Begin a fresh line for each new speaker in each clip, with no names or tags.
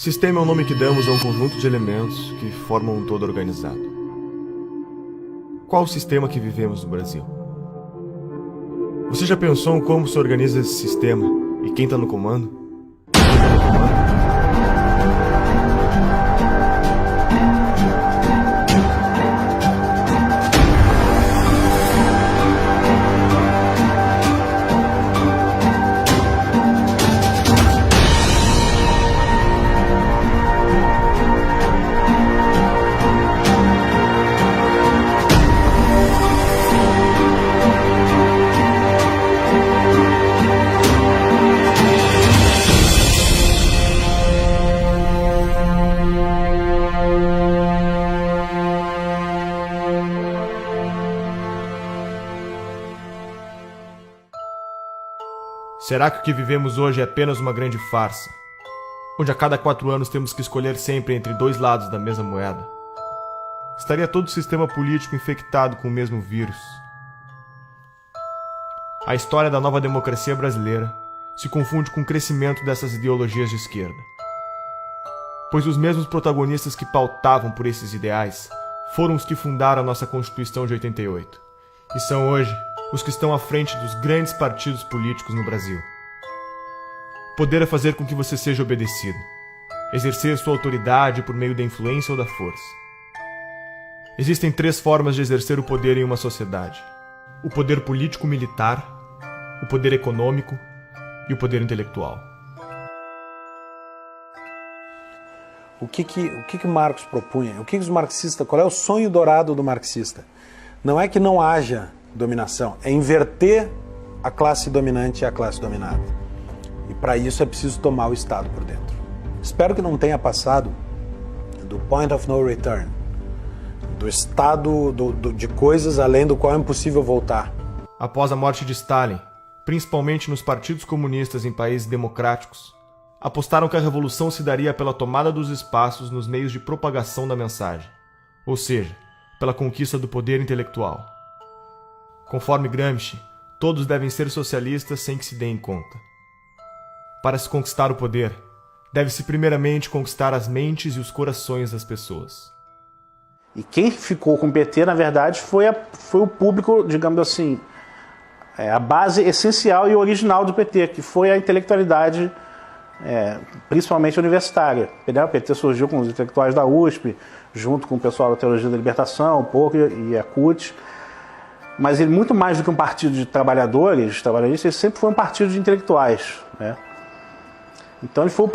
Sistema é o nome que damos a um conjunto de elementos que formam um todo organizado. Qual o sistema que vivemos no Brasil? Você já pensou em como se organiza esse sistema e quem está no comando? Será que o que vivemos hoje é apenas uma grande farsa, onde a cada 4 anos temos que escolher sempre entre dois lados da mesma moeda? Estaria todo o sistema político infectado com o mesmo vírus? A história da nova democracia brasileira se confunde com o crescimento dessas ideologias de esquerda, pois os mesmos protagonistas que pautavam por esses ideais foram os que fundaram a nossa Constituição de 88, e são hoje os que estão à frente dos grandes partidos políticos no Brasil. Poder é fazer com que você seja obedecido, exercer sua autoridade por meio da influência ou da força. Existem 3 formas de exercer o poder em uma sociedade: o poder político-militar, o poder econômico e o poder intelectual.
O que Marx propunha? O que os marxistas? Qual é o sonho dourado do marxista? Não é que não haja dominação, é inverter a classe dominante e a classe dominada. E para isso é preciso tomar o Estado por dentro. Espero que não tenha passado do point of no return, do estado de coisas além do qual é impossível voltar.
Após a morte de Stalin, principalmente nos partidos comunistas em países democráticos, apostaram que a revolução se daria pela tomada dos espaços nos meios de propagação da mensagem, ou seja, pela conquista do poder intelectual. Conforme Gramsci, todos devem ser socialistas sem que se deem conta. Para se conquistar o poder, deve-se primeiramente conquistar as mentes e os corações das pessoas.
E quem ficou com o PT, na verdade, foi o público, digamos assim, a base essencial e original do PT, que foi a intelectualidade, principalmente universitária. O PT surgiu com os intelectuais da USP, junto com o pessoal da Teologia da Libertação, um pouco, e a CUT. Mas ele, muito mais do que um partido de trabalhadores, ele sempre foi um partido de intelectuais, né? Então ele foi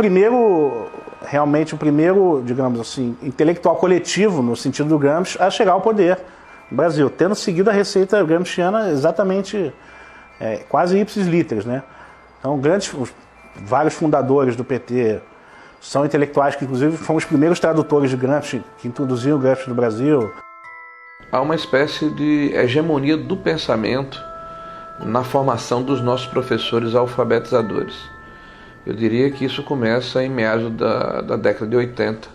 realmente o primeiro, digamos assim, intelectual coletivo, no sentido do Gramsci, a chegar ao poder no Brasil, tendo seguido a receita gramsciana exatamente, quase ipsis literis, né? Então vários fundadores do PT são intelectuais que, inclusive, foram os primeiros tradutores de Gramsci, que introduziram o Gramsci no Brasil.
Há uma espécie de hegemonia do pensamento na formação dos nossos professores alfabetizadores. Eu diria que isso começa em meados da década de 80.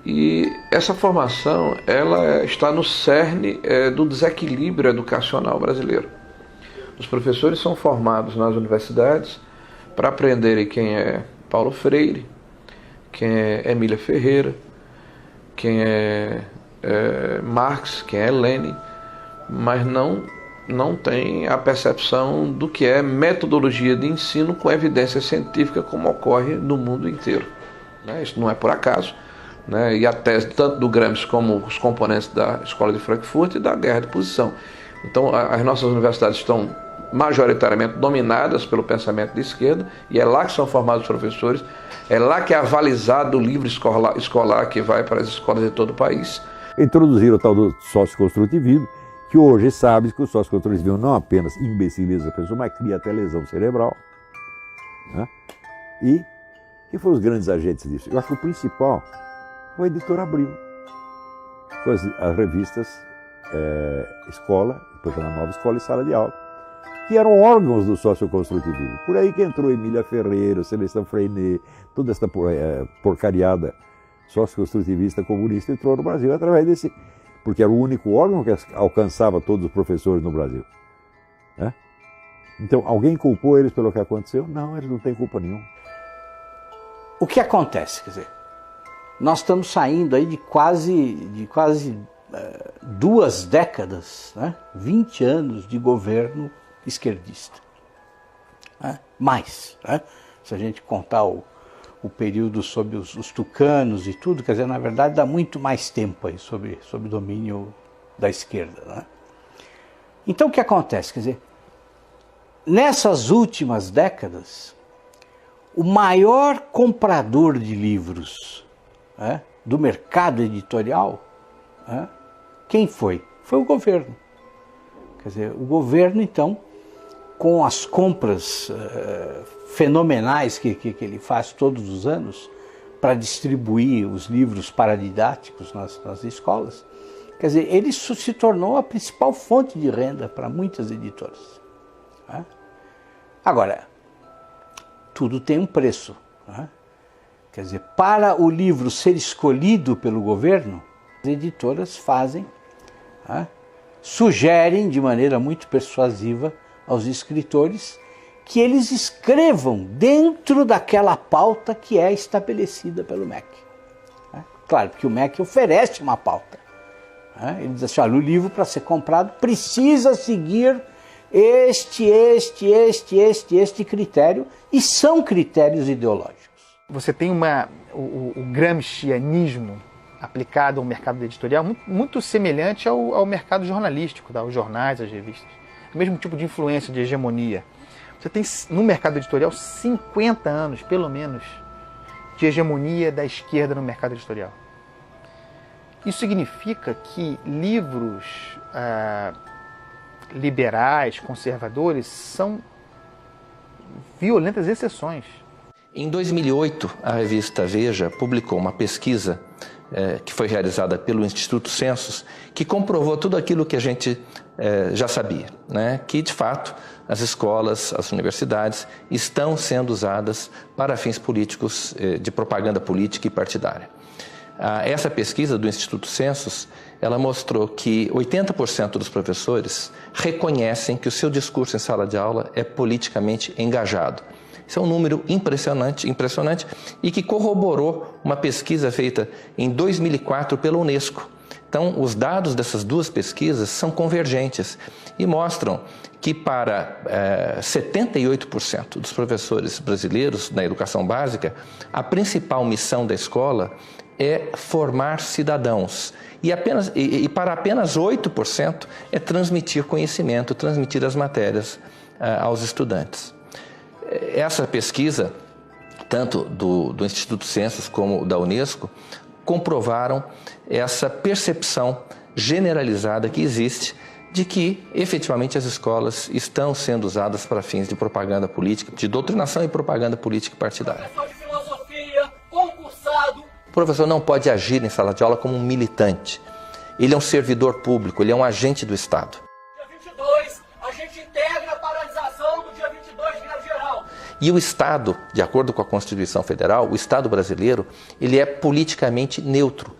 E essa formação ela está no cerne do desequilíbrio educacional brasileiro. Os professores são formados nas universidades para aprenderem quem é Paulo Freire, quem é Emília Ferreira, quem é Marx, quem é Lenin, mas não tem a percepção do que é metodologia de ensino com evidência científica, como ocorre no mundo inteiro, né? Isso não é por acaso, né? E a tese tanto do Gramsci como os componentes da Escola de Frankfurt e da guerra de posição. Então as nossas universidades estão majoritariamente dominadas pelo pensamento de esquerda, e é lá que são formados os professores, é lá que é avalizado o livro escolar que vai para as escolas de todo o país.
Introduziram o tal do sócio-construtivismo, que hoje sabe que o sócio-construtivismo não apenas imbeciliza a pessoa, mas cria até lesão cerebral, né? E quem foram os grandes agentes disso? Eu acho que o principal foi a editora Abril, com as revistas Escola, depois na Nova Escola e Sala de Aula, que eram órgãos do sócio-construtivismo. Por aí que entrou Emília Ferreira, Celestão Freinet, toda essa porcariada sócio-construtivista comunista entrou no Brasil através desse, porque era o único órgão que alcançava todos os professores no Brasil, né? Então, alguém culpou eles pelo que aconteceu? Não, eles não têm culpa nenhuma.
o que acontece? Quer dizer, nós estamos saindo aí de quase 2 décadas, né? 20 anos de governo esquerdista. Né? Mais, né? Se a gente contar o período sob os tucanos e tudo, quer dizer, na verdade dá muito mais tempo aí sobre domínio da esquerda. Né? Então o que acontece? Quer dizer, nessas últimas décadas, o maior comprador de livros, né, do mercado editorial, né, quem foi? Foi o governo. Quer dizer, o governo, então, com as compras fenomenais que ele faz todos os anos para distribuir os livros paradidáticos nas escolas, quer dizer, ele se tornou a principal fonte de renda para muitas editoras. Né? Agora, tudo tem um preço. Né? Quer dizer, para o livro ser escolhido pelo governo, as editoras fazem, né, sugerem de maneira muito persuasiva aos escritores que eles escrevam dentro daquela pauta que é estabelecida pelo MEC. Né? Claro que o MEC oferece uma pauta. Né? Ele diz assim, olha, o livro para ser comprado precisa seguir este critério, e são critérios ideológicos.
Você tem o gramscianismo aplicado ao mercado editorial muito semelhante ao mercado jornalístico, aos jornais, às revistas. O mesmo tipo de influência, de hegemonia. Você tem no mercado editorial 50 anos, pelo menos, de hegemonia da esquerda no mercado editorial. Isso significa que livros liberais, conservadores, são violentas exceções.
Em 2008, a revista Veja publicou uma pesquisa que foi realizada pelo Instituto Census, que comprovou tudo aquilo que a gente já sabia, né? Que, de fato, as escolas, as universidades estão sendo usadas para fins políticos, de propaganda política e partidária. Essa pesquisa do Instituto Census, ela mostrou que 80% dos professores reconhecem que o seu discurso em sala de aula é politicamente engajado. Isso é um número impressionante e que corroborou uma pesquisa feita em 2004 pela Unesco. Então, os dados dessas duas pesquisas são convergentes e mostram que para 78% dos professores brasileiros na educação básica, a principal missão da escola é formar cidadãos. E para apenas 8% é transmitir conhecimento, transmitir as matérias aos estudantes. Essa pesquisa, tanto do Instituto Census como da Unesco, comprovaram essa percepção generalizada que existe de que, efetivamente, as escolas estão sendo usadas para fins de propaganda política, de doutrinação e propaganda política partidária.
Professor de filosofia, concursado.
O professor não pode agir em sala de aula como um militante. Ele é um servidor público, ele é um agente do Estado.
Dia 22, a gente integra a paralisação do dia 22 de greve geral.
E o Estado, de acordo com a Constituição Federal, o Estado brasileiro, ele é politicamente neutro.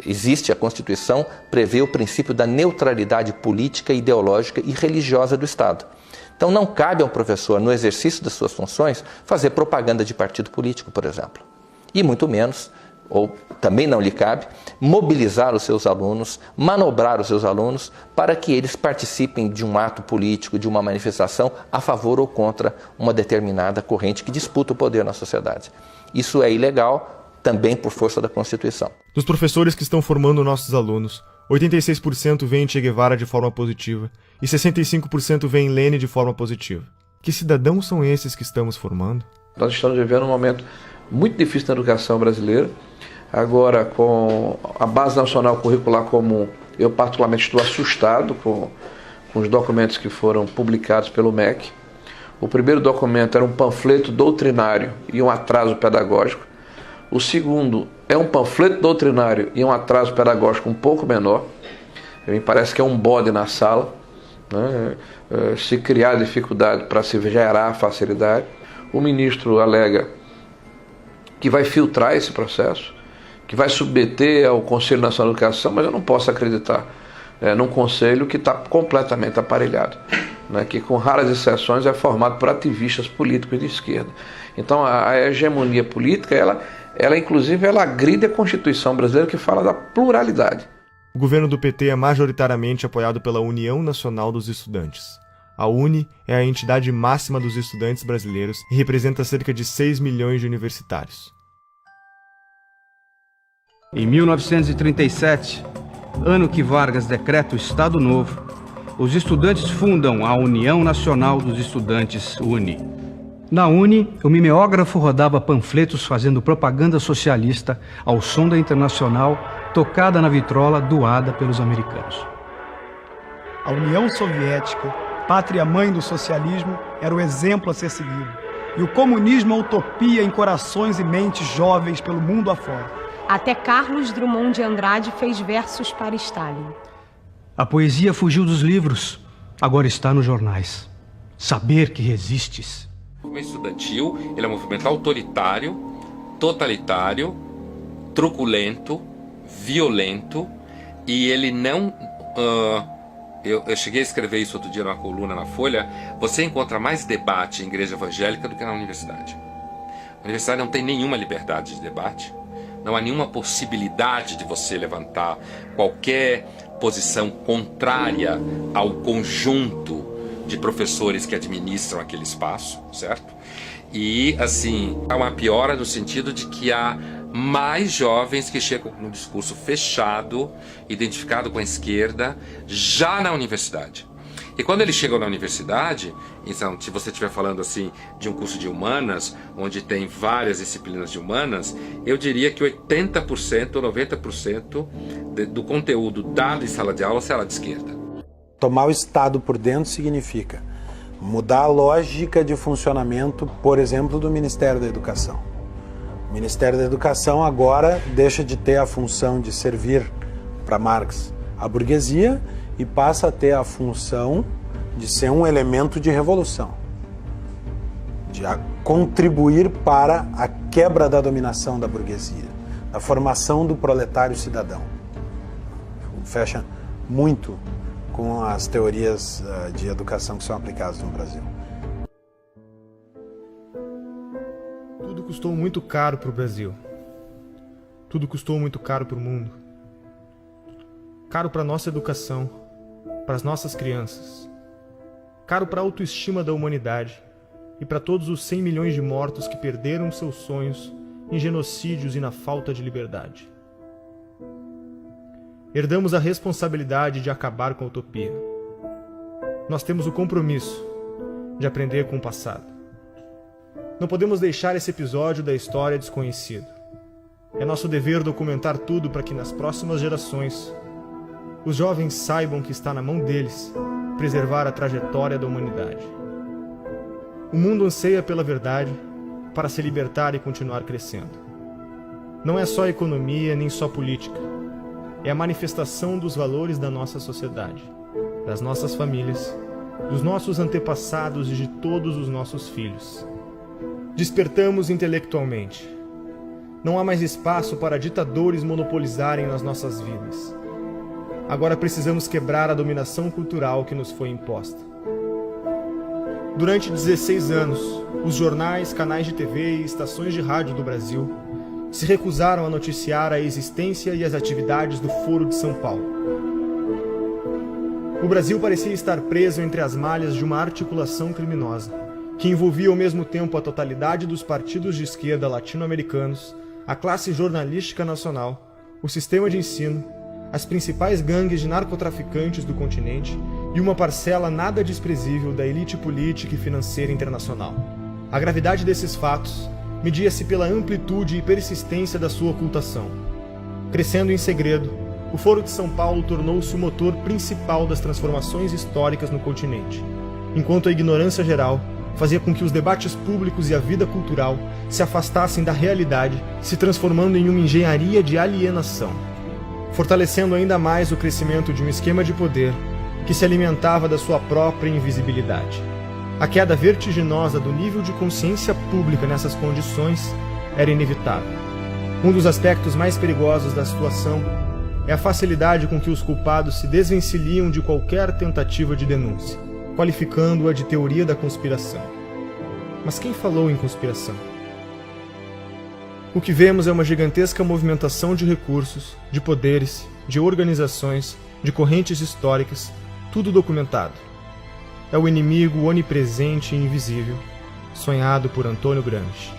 Existe a Constituição, prevê o princípio da neutralidade política, ideológica e religiosa do Estado. Então não cabe ao professor, no exercício das suas funções, fazer propaganda de partido político, por exemplo. E muito menos, ou também não lhe cabe, mobilizar os seus alunos, manobrar os seus alunos para que eles participem de um ato político, de uma manifestação a favor ou contra uma determinada corrente que disputa o poder na sociedade. Isso é ilegal, também por força da Constituição.
Dos professores que estão formando nossos alunos, 86% veem Che Guevara de forma positiva e 65% veem Lênin de forma positiva. Que cidadãos são esses que estamos formando?
Nós estamos vivendo um momento muito difícil na educação brasileira. Agora, com a Base Nacional Curricular Comum, eu particularmente estou assustado com os documentos que foram publicados pelo MEC. O primeiro documento era um panfleto doutrinário e um atraso pedagógico. O segundo é um panfleto doutrinário e um atraso pedagógico um pouco menor. Me parece que é um bode na sala, né? Se criar dificuldade para se gerar facilidade. O ministro alega que vai filtrar esse processo, que vai submeter ao Conselho Nacional de Educação, mas eu não posso acreditar num conselho que está completamente aparelhado. né, que com raras exceções é formado por ativistas políticos de esquerda. Então a hegemonia política, ela inclusive ela agride a Constituição brasileira, que fala da pluralidade.
O governo do PT é majoritariamente apoiado pela União Nacional dos Estudantes. A UNE é a entidade máxima dos estudantes brasileiros e representa cerca de 6 milhões de universitários.
Em 1937, ano que Vargas decreta o Estado Novo, os estudantes fundam a União Nacional dos Estudantes, UNE. Na UNE, o mimeógrafo rodava panfletos fazendo propaganda socialista ao som da Internacional, tocada na vitrola doada pelos americanos.
A União Soviética, pátria-mãe do socialismo, era o exemplo a ser seguido. E o comunismo a utopia em corações e mentes jovens pelo mundo afora.
Até Carlos Drummond de Andrade fez versos para Stalin.
A poesia fugiu dos livros, agora está nos jornais. Saber que resistes.
O movimento estudantil, ele é um movimento autoritário, totalitário, truculento, violento, e ele não... Eu cheguei a escrever isso outro dia numa coluna na Folha. Você encontra mais debate em igreja evangélica do que na universidade. A universidade não tem nenhuma liberdade de debate. Não há nenhuma possibilidade de você levantar qualquer posição contrária ao conjunto de professores que administram aquele espaço, certo? E, assim, há uma piora no sentido de que há mais jovens que chegam no discurso fechado, identificado com a esquerda, já na universidade. E quando eles chegam na universidade, então, se você estiver falando assim de um curso de humanas, onde tem várias disciplinas de humanas, eu diria que 80% ou 90% do conteúdo dado em sala de aula será de esquerda.
Tomar o Estado por dentro significa mudar a lógica de funcionamento, por exemplo, do Ministério da Educação. O Ministério da Educação agora deixa de ter a função de servir para Marx a burguesia e passa a ter a função de ser um elemento de revolução, de contribuir para a quebra da dominação da burguesia, da formação do proletário cidadão. Fecha muito com as teorias de educação que são aplicadas no Brasil.
Tudo custou muito caro para o Brasil. Tudo custou muito caro para o mundo. Caro para a nossa educação, para as nossas crianças. Caro para a autoestima da humanidade e para todos os 100 milhões de mortos que perderam seus sonhos em genocídios e na falta de liberdade. Herdamos a responsabilidade de acabar com a utopia. Nós temos o compromisso de aprender com o passado. Não podemos deixar esse episódio da história desconhecido. É nosso dever documentar tudo para que nas próximas gerações os jovens saibam que está na mão deles preservar a trajetória da humanidade. O mundo anseia pela verdade para se libertar e continuar crescendo. Não é só economia nem só política. É a manifestação dos valores da nossa sociedade, das nossas famílias, dos nossos antepassados e de todos os nossos filhos. Despertamos intelectualmente. Não há mais espaço para ditadores monopolizarem nas nossas vidas. Agora precisamos quebrar a dominação cultural que nos foi imposta. Durante 16 anos, os jornais, canais de TV e estações de rádio do Brasil se recusaram a noticiar a existência e as atividades do Foro de São Paulo. O Brasil parecia estar preso entre as malhas de uma articulação criminosa, que envolvia ao mesmo tempo a totalidade dos partidos de esquerda latino-americanos, a classe jornalística nacional, o sistema de ensino, as principais gangues de narcotraficantes do continente e uma parcela nada desprezível da elite política e financeira internacional. A gravidade desses fatos media-se pela amplitude e persistência da sua ocultação. Crescendo em segredo, o Foro de São Paulo tornou-se o motor principal das transformações históricas no continente, enquanto a ignorância geral fazia com que os debates públicos e a vida cultural se afastassem da realidade, se transformando em uma engenharia de alienação, fortalecendo ainda mais o crescimento de um esquema de poder que se alimentava da sua própria invisibilidade. A queda vertiginosa do nível de consciência pública nessas condições era inevitável. Um dos aspectos mais perigosos da situação é a facilidade com que os culpados se desvencilham de qualquer tentativa de denúncia. qualificando-a de teoria da conspiração. Mas quem falou em conspiração? O que vemos é uma gigantesca movimentação de recursos, de poderes, de organizações, de correntes históricas, tudo documentado. É o inimigo onipresente e invisível, sonhado por Antônio Gramsci.